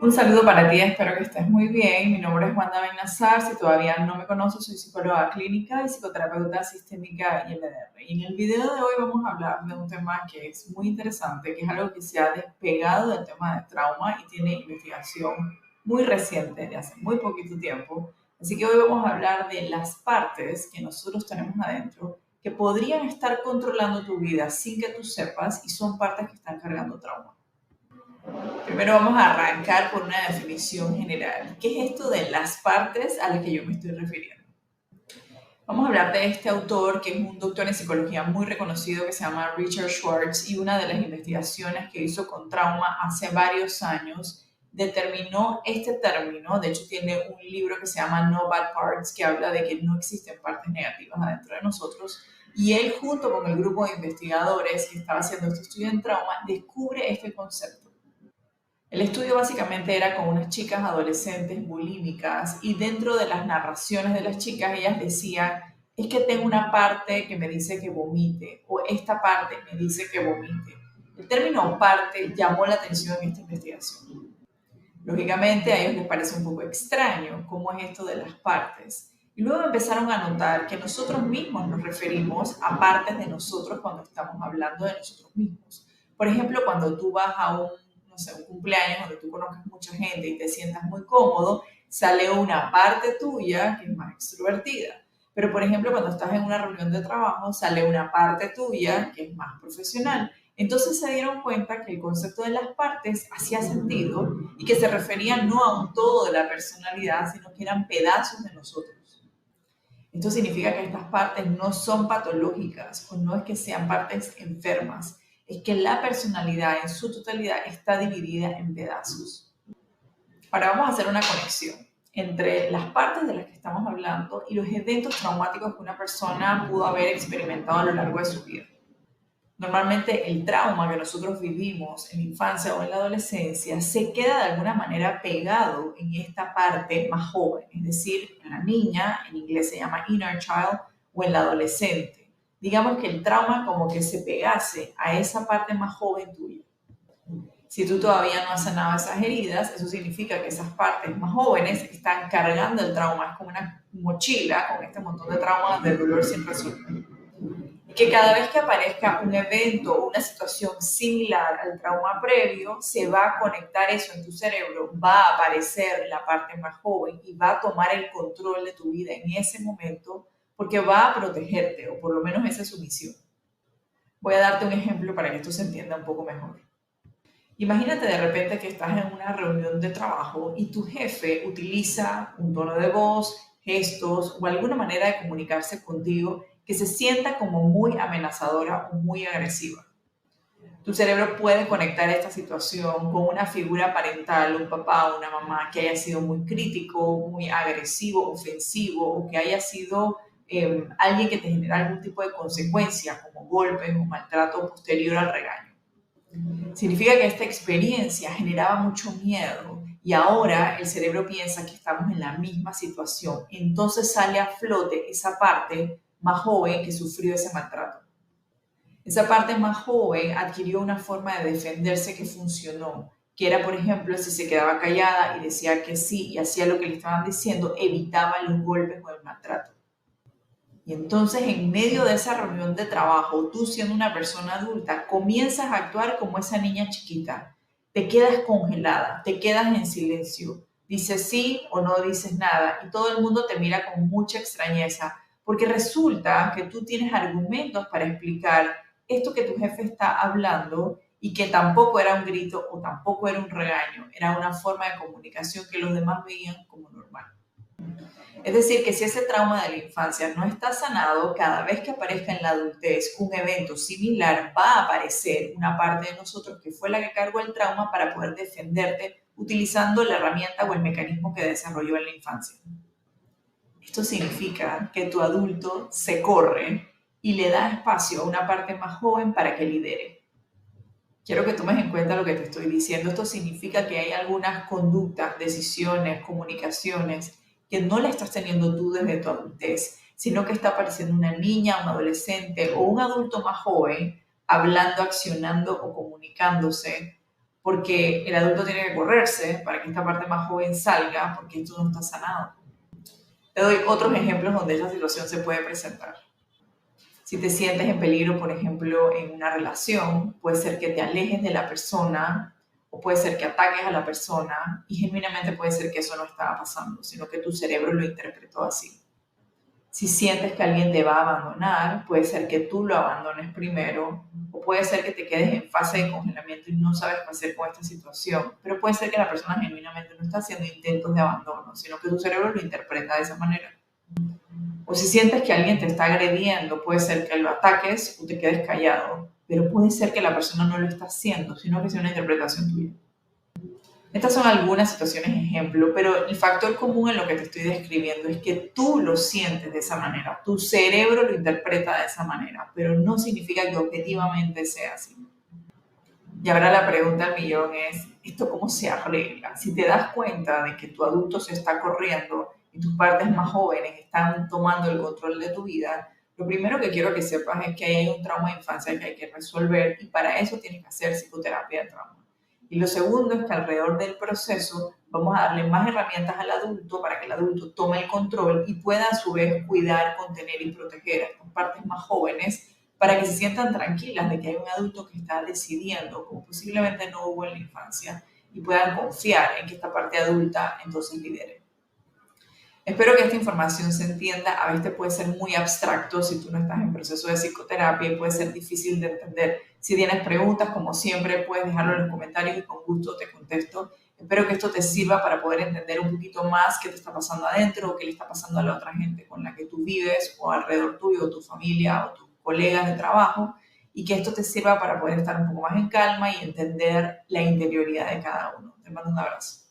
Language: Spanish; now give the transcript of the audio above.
Un saludo para ti, espero que estés muy bien. Mi nombre es Wanda Benazar. Si todavía no me conoces, soy psicóloga clínica y psicoterapeuta sistémica y MDR. Y en el video de hoy vamos a hablar de un tema que es muy interesante, que es algo que se ha despegado del tema de trauma y tiene investigación muy reciente, de hace muy poquito tiempo. Así que hoy vamos a hablar de las partes que nosotros tenemos adentro que podrían estar controlando tu vida sin que tú sepas y son partes que están cargando trauma. Primero vamos a arrancar por una definición general. ¿Qué es esto de las partes a las que yo me estoy refiriendo? Vamos a hablar de este autor que es un doctor en psicología muy reconocido que se llama Richard Schwartz, y una de las investigaciones que hizo con trauma hace varios años determinó este término. De hecho, tiene un libro que se llama No Bad Parts, que habla de que no existen partes negativas adentro de nosotros. Y él, junto con el grupo de investigadores que estaba haciendo este estudio en trauma, descubre este concepto. El estudio básicamente era con unas chicas adolescentes bulímicas, y dentro de las narraciones de las chicas ellas decían: es que tengo una parte que me dice que vomite, o esta parte me dice que vomite. El término parte llamó la atención en esta investigación. Lógicamente a ellos les parece un poco extraño cómo es esto de las partes. Y luego empezaron a notar que nosotros mismos nos referimos a partes de nosotros cuando estamos hablando de nosotros mismos. Por ejemplo, cuando tú vas a un, no sé, un cumpleaños donde tú conozcas mucha gente y te sientas muy cómodo, sale una parte tuya que es más extrovertida. Pero, por ejemplo, cuando estás en una reunión de trabajo, sale una parte tuya que es más profesional. Entonces se dieron cuenta que el concepto de las partes hacía sentido y que se refería no a un todo de la personalidad, sino que eran pedazos de nosotros. Esto significa que estas partes no son patológicas, o no es que sean partes enfermas, es que la personalidad en su totalidad está dividida en pedazos. Ahora vamos a hacer una conexión entre las partes de las que estamos hablando y los eventos traumáticos que una persona pudo haber experimentado a lo largo de su vida. Normalmente el trauma que nosotros vivimos en la infancia o en la adolescencia se queda de alguna manera pegado en esta parte más joven, es decir, en la niña, en inglés se llama inner child, o en la adolescente. Digamos que el trauma como que se pegase a esa parte más joven tuya. Si tú todavía no has sanado esas heridas, eso significa que esas partes más jóvenes están cargando el trauma. Es como una mochila con este montón de traumas, de dolor sin resolver. Que cada vez que aparezca un evento o una situación similar al trauma previo, se va a conectar eso en tu cerebro, va a aparecer la parte más joven y va a tomar el control de tu vida en ese momento, porque va a protegerte, o por lo menos esa es su misión. Voy a darte un ejemplo para que esto se entienda un poco mejor. Imagínate de repente que estás en una reunión de trabajo y tu jefe utiliza un tono de voz, gestos o alguna manera de comunicarse contigo que se sienta como muy amenazadora o muy agresiva. Tu cerebro puede conectar esta situación con una figura parental, un papá o una mamá que haya sido muy crítico, muy agresivo, ofensivo, o que haya sido alguien que te genera algún tipo de consecuencia, como golpes o maltrato posterior al regaño. Significa que esta experiencia generaba mucho miedo, y ahora el cerebro piensa que estamos en la misma situación. Entonces sale a flote esa parte más joven que sufrió ese maltrato. Esa parte más joven adquirió una forma de defenderse que funcionó, que era, por ejemplo, si se quedaba callada y decía que sí y hacía lo que le estaban diciendo, evitaba los golpes o el maltrato. Y entonces, en medio de esa reunión de trabajo, tú siendo una persona adulta, comienzas a actuar como esa niña chiquita. Te quedas congelada, te quedas en silencio. Dices sí o no dices nada, y todo el mundo te mira con mucha extrañeza, porque resulta que tú tienes argumentos para explicar esto que tu jefe está hablando, y que tampoco era un grito o tampoco era un regaño, era una forma de comunicación que los demás veían como normal. Es decir, que si ese trauma de la infancia no está sanado, cada vez que aparezca en la adultez un evento similar, va a aparecer una parte de nosotros que fue la que cargó el trauma para poder defenderte utilizando la herramienta o el mecanismo que desarrolló en la infancia. Esto significa que tu adulto se corre y le da espacio a una parte más joven para que lidere. Quiero que tomes en cuenta lo que te estoy diciendo. Esto significa que hay algunas conductas, decisiones, comunicaciones que no la estás teniendo tú desde tu adultez, sino que está apareciendo una niña, un adolescente o un adulto más joven hablando, accionando o comunicándose porque el adulto tiene que correrse para que esta parte más joven salga, porque esto no está sanado. Te doy otros ejemplos donde esa situación se puede presentar. Si te sientes en peligro, por ejemplo, en una relación, puede ser que te alejes de la persona o puede ser que ataques a la persona y genuinamente puede ser que eso no estaba pasando, sino que tu cerebro lo interpretó así. Si sientes que alguien te va a abandonar, puede ser que tú lo abandones primero o puede ser que te quedes en fase de congelamiento y no sabes qué hacer con esta situación, pero puede ser que la persona genuinamente no está haciendo intentos de abandono, sino que tu cerebro lo interpreta de esa manera. O si sientes que alguien te está agrediendo, puede ser que lo ataques o te quedes callado, pero puede ser que la persona no lo está haciendo, sino que sea una interpretación tuya. Estas son algunas situaciones ejemplo, pero el factor común en lo que te estoy describiendo es que tú lo sientes de esa manera, tu cerebro lo interpreta de esa manera, pero no significa que objetivamente sea así. Y ahora la pregunta al millón es, ¿esto cómo se arregla? Si te das cuenta de que tu adulto se está corriendo y tus partes más jóvenes están tomando el control de tu vida, lo primero que quiero que sepas es que hay un trauma de infancia que hay que resolver y para eso tienes que hacer psicoterapia de trauma. Y lo segundo es que alrededor del proceso vamos a darle más herramientas al adulto para que el adulto tome el control y pueda a su vez cuidar, contener y proteger a estas partes más jóvenes para que se sientan tranquilas de que hay un adulto que está decidiendo, como posiblemente no hubo en la infancia, y puedan confiar en que esta parte adulta entonces lidere. Espero que esta información se entienda. A veces puede ser muy abstracto si tú no estás en proceso de psicoterapia y puede ser difícil de entender. Si tienes preguntas, como siempre, puedes dejarlo en los comentarios y con gusto te contesto. Espero que esto te sirva para poder entender un poquito más qué te está pasando adentro o qué le está pasando a la otra gente con la que tú vives o alrededor tuyo, o tu familia o tus colegas de trabajo, y que esto te sirva para poder estar un poco más en calma y entender la interioridad de cada uno. Te mando un abrazo.